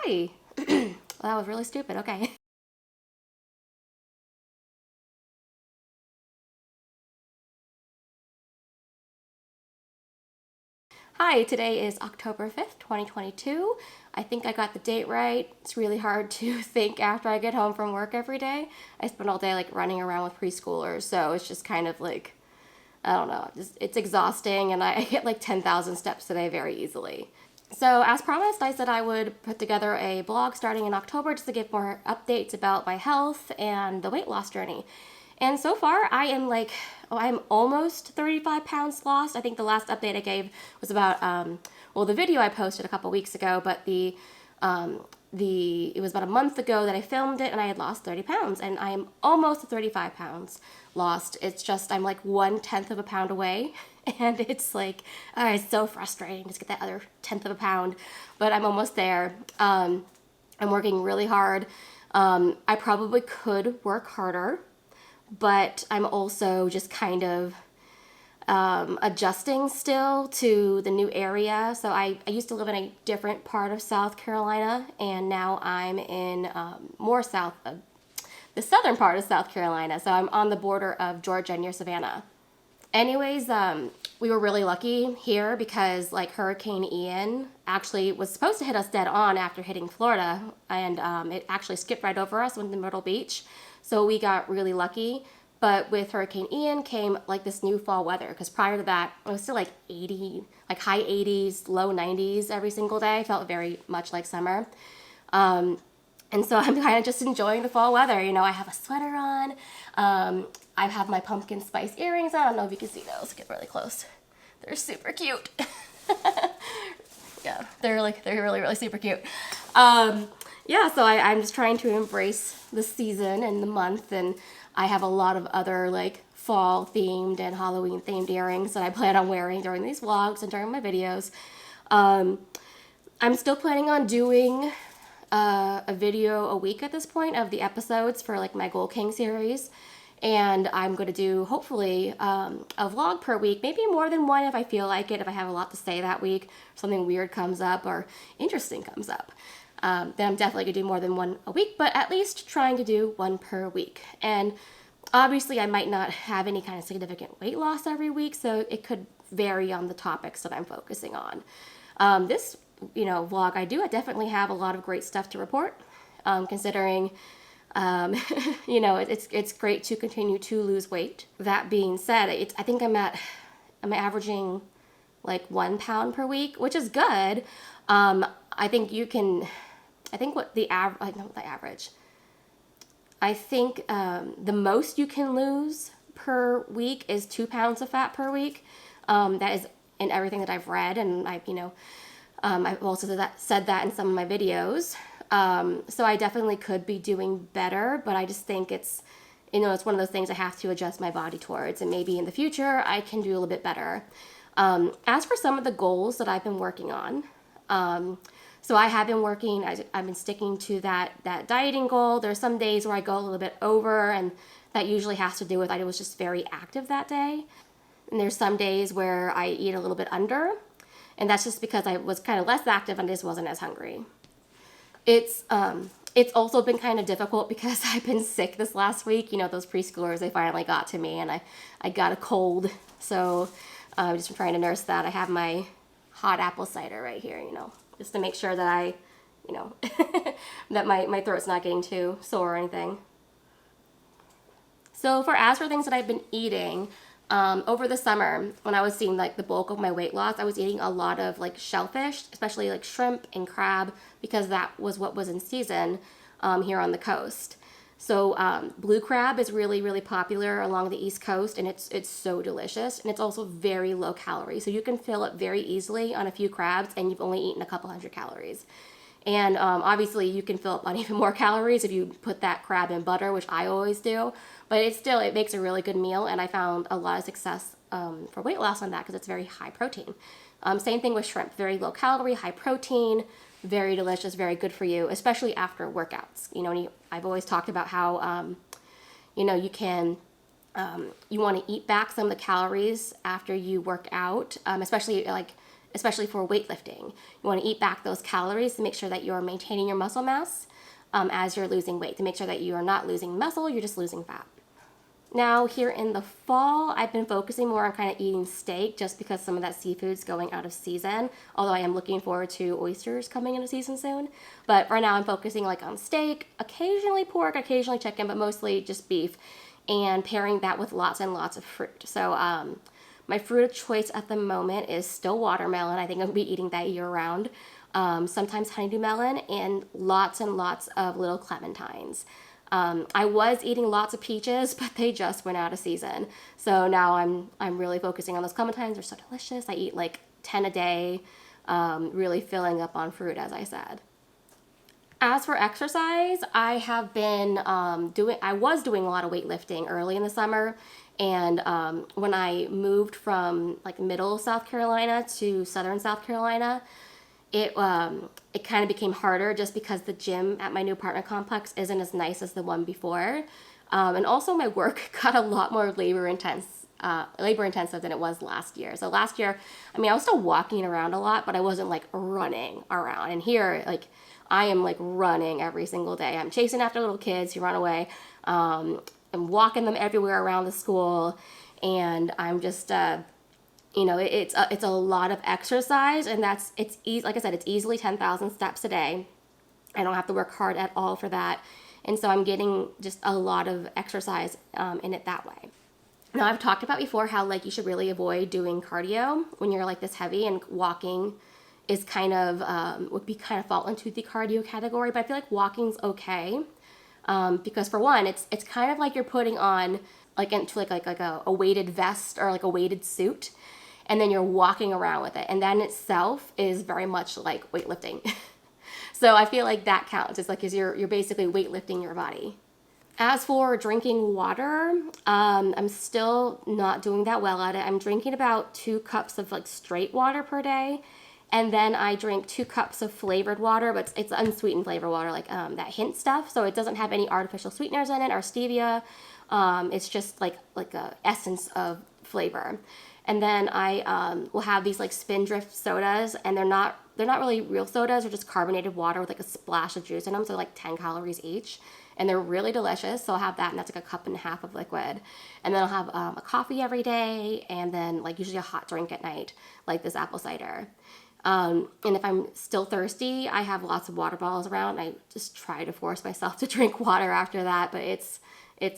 Hi. Well, that was really stupid. Okay. Hi, today is October 5th, 2022. I think I got the date right. It's really hard to think after I get home from work every day. I spend all day like running around with preschoolers, so it's just kind of like, I don't know, it's exhausting, and I get like 10,000 steps a day very easily. So, as promised, I said I would put together a blog starting in October just to give more updates about my health and the weight loss journey. And so far, I'm almost 35 pounds lost. I think the last update I gave was about, the video I posted a couple weeks ago, but it was about a month ago that I filmed it, and I had lost 30 pounds, and I am almost 35 pounds lost. It's just, I'm like 1/10 of a pound away, and it's like, it's so frustrating just get that other tenth of a pound, but I'm almost there. I'm working really hard. I probably could work harder, but I'm also just kind of adjusting still to the new area. So I used to live in a different part of South Carolina, and now I'm in more south of the southern part of South Carolina. So I'm on the border of Georgia near Savannah. Anyways, we were really lucky here because like Hurricane Ian actually was supposed to hit us dead on after hitting Florida, and it actually skipped right over us in the Myrtle Beach. So we got really lucky. But with Hurricane Ian came like this new fall weather, because prior to that it was still like 80, like high 80s, low 90s every single day. Felt very much like summer. And so I'm kind of just enjoying the fall weather. You know, I have a sweater on. I have my pumpkin spice earrings on. I don't know if you can see those. Get really close. They're super cute. Yeah, they're really, really super cute. Yeah, so I'm just trying to embrace the season and the month, and I have a lot of other like fall themed and Halloween themed earrings that I plan on wearing during these vlogs and during my videos. I'm still planning on doing a video a week at this point of the episodes for like my Gold King series. And I'm going to do hopefully a vlog per week, maybe more than one if I feel like it, if I have a lot to say that week, something weird comes up or interesting comes up. Then I'm definitely going to do more than one a week, but at least trying to do one per week. And obviously I might not have any kind of significant weight loss every week, so it could vary on the topics that I'm focusing on. This, vlog I definitely have a lot of great stuff to report, considering it's great to continue to lose weight. That being said, I think I'm averaging like 1 pound per week, which is good. I think the average. I think the most you can lose per week is 2 pounds of fat per week. That is in everything that I've read, and I've also said that in some of my videos. So I definitely could be doing better, but I just think it's one of those things I have to adjust my body towards, and maybe in the future I can do a little bit better. As for some of the goals that I've been working on, so I have been I've been sticking to that dieting goal. There's some days where I go a little bit over, and that usually has to do with I was just very active that day. And there's some days where I eat a little bit under, and that's just because I was kind of less active and just wasn't as hungry. It's also been kind of difficult because I've been sick this last week. Those preschoolers, they finally got to me, and I got a cold. So I've just been trying to nurse that. I have my hot apple cider right here, just to make sure that that my throat's not getting too sore or anything. So as for things that I've been eating, over the summer, when I was seeing like the bulk of my weight loss, I was eating a lot of like shellfish, especially like shrimp and crab, because that was what was in season here on the coast. So blue crab is really, really popular along the East Coast, and it's so delicious, and it's also very low calorie. So you can fill it very easily on a few crabs, and you've only eaten a couple hundred calories. And obviously you can fill up on even more calories if you put that crab in butter, which I always do. But it makes a really good meal, and I found a lot of success for weight loss on that because it's very high protein. Same thing with shrimp, very low calorie, high protein, very delicious, very good for you, especially after workouts. I've always talked about how, you want to eat back some of the calories after you work out, especially like especially for weightlifting. You want to eat back those calories to make sure that you're maintaining your muscle mass as you're losing weight, to make sure that you are not losing muscle, you're just losing fat. Now here in the fall, I've been focusing more on kind of eating steak just because some of that seafood's going out of season, although I am looking forward to oysters coming into season soon. But right now I'm focusing like on steak, occasionally pork, occasionally chicken, but mostly just beef, and pairing that with lots and lots of fruit. So my fruit of choice at the moment is still watermelon. I think I'll be eating that year round. Sometimes honeydew melon and lots of little clementines. I was eating lots of peaches, but they just went out of season. So now I'm really focusing on those clementines. They're so delicious. I eat like 10 a day, really filling up on fruit, as I said. As for exercise, I have been I was doing a lot of weightlifting early in the summer. And when I moved from like middle South Carolina to southern South Carolina, it kind of became harder just because the gym at my new apartment complex isn't as nice as the one before. And also my work got a lot more labor intensive than it was last year. So last year, I mean, I was still walking around a lot, but I wasn't like running around. And here, like, I am like running every single day. I'm chasing after little kids who run away. I'm walking them everywhere around the school. And I'm just, it's a lot of exercise, and it's easy. Like I said, it's easily 10,000 steps a day. I don't have to work hard at all for that, and so I'm getting just a lot of exercise in it that way. Now, I've talked about before how like you should really avoid doing cardio when you're like this heavy, and walking is kind of would be kind of fall into the cardio category. But I feel like walking's okay because for one, it's kind of like you're putting on like into like a weighted vest or like a weighted suit. And then you're walking around with it. And that in itself is very much like weightlifting. So I feel like that counts. It's like because you're basically weightlifting your body. As for drinking water, I'm still not doing that well at it. I'm drinking about 2 cups of like straight water per day. And then I drink 2 cups of flavored water, but it's unsweetened flavored water, like that hint stuff. So it doesn't have any artificial sweeteners in it or stevia. It's just like a essence of flavor. And then I will have these like Spindrift sodas, and they're not really real sodas. They're just carbonated water with like a splash of juice in them, so like 10 calories each, and they're really delicious. So I'll have that, and that's like a cup and a half of liquid. And then I'll have a coffee every day, and then like usually a hot drink at night, like this apple cider. And if I'm still thirsty, I have lots of water bottles around. I just try to force myself to drink water after that, but it's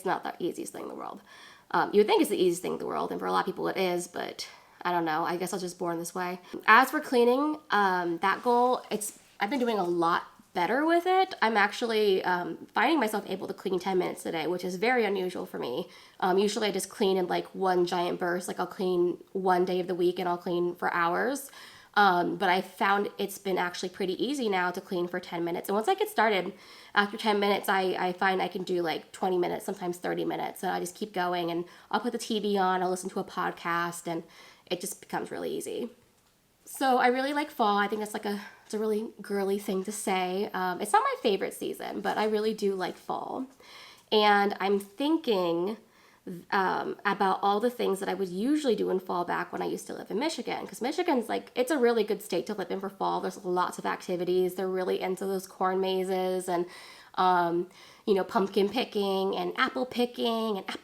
not the easiest thing in the world. You would think it's the easiest thing in the world, and for a lot of people it is, but I don't know. I guess I was just born this way. As for cleaning, that goal, I've been doing a lot better with it. I'm actually finding myself able to clean 10 minutes a day, which is very unusual for me. Usually I just clean in like one giant burst. Like I'll clean one day of the week and I'll clean for hours. But I found it's been actually pretty easy now to clean for 10 minutes. And once I get started, after 10 minutes, I find I can do like 20 minutes, sometimes 30 minutes. So I just keep going, and I'll put the TV on, I'll listen to a podcast, and it just becomes really easy. So I really like fall. I think it's a really girly thing to say. It's not my favorite season, but I really do like fall. And I'm thinking about all the things that I would usually do in fall back when I used to live in Michigan, because Michigan's like, it's a really good state to live in for fall. There's lots of activities. They're really into those corn mazes and pumpkin picking and apple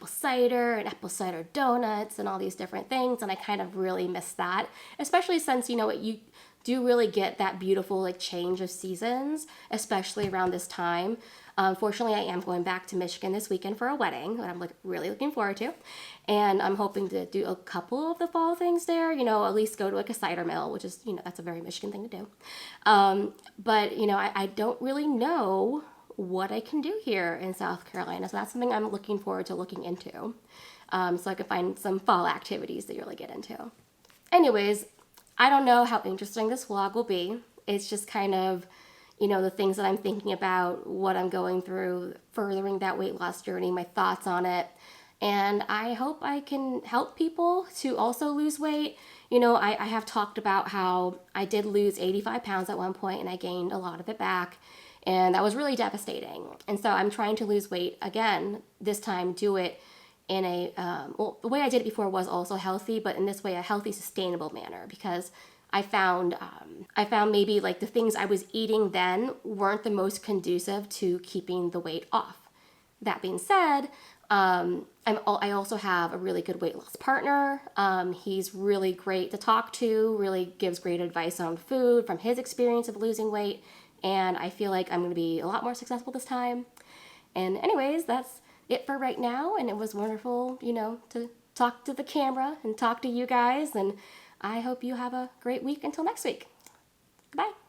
cider donuts and all these different things. And I kind of really miss that, especially since you do really get that beautiful like change of seasons, especially around this time. Fortunately, I am going back to Michigan this weekend for a wedding that I'm like really looking forward to. And I'm hoping to do a couple of the fall things there, at least go to like a cider mill, which is, that's a very Michigan thing to do. But I don't really know what I can do here in South Carolina. So that's something I'm looking forward to looking into. So I can find some fall activities to really get into. Anyways, I don't know how interesting this vlog will be. It's just kind of, the things that I'm thinking about, what I'm going through, furthering that weight loss journey, my thoughts on it. And I hope I can help people to also lose weight. I have talked about how I did lose 85 pounds at one point, and I gained a lot of it back. And that was really devastating. And so I'm trying to lose weight again, this time do it in the way I did it before was also healthy, but in this way, a healthy, sustainable manner, because I found maybe like the things I was eating then weren't the most conducive to keeping the weight off. That being said, I also have a really good weight loss partner. He's really great to talk to, really gives great advice on food from his experience of losing weight. And I feel like I'm going to be a lot more successful this time. And anyways, that's it for right now. And it was wonderful, to talk to the camera and talk to you guys. And I hope you have a great week until next week. Goodbye.